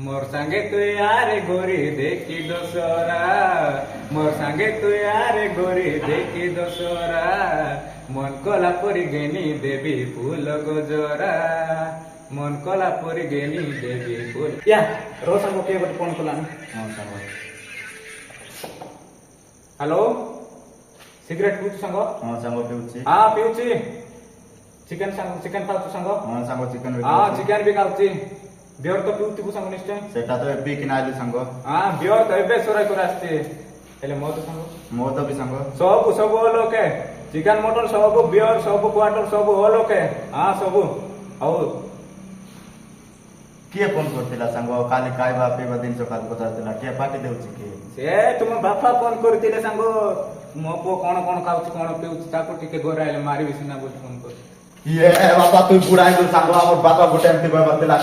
मोर सांगे तू यारे गोरी देखी दोसरा मोर सांगे तू यारे गोरी देखी दोसरा मन कोल्हापुरी गेनी देवी फूल गोजरा मन कोल्हापुरी गेनी देवी फूल या रो सांगो के बट फोन कला हेलो सिगरेट पिउछु सांगो सांगो पिउछि हां पिउछि चिकन सांगो चिकन खाउछु सांगो सांगो चिकन चिकन भी खाउछि बियर तो पिउथिबु सांगो निश्चय सेटा तो एबी किनाइलु सांगो बियर तो एबे सोराय कर आस्ते हेले मो तो सांगो मो तो भी सांगो सब होलो के चिकन मटन सब बियर सब क्वार्टर सब होलो के सब औ किए फोन करतिला सांगो काली काय बापे दिन सकाल पचारतिला के पार्टी देउछि के से तुम बापा फोन करतिले सांगो मो पो कोन कोन खाउछि कोन पिउछि ताको टिके गोराइले मारिबि सिना बोल फोन कर ये बाबा तू बुढ़ाई सांगो हमर बापा गोटे एमती बाबा दिला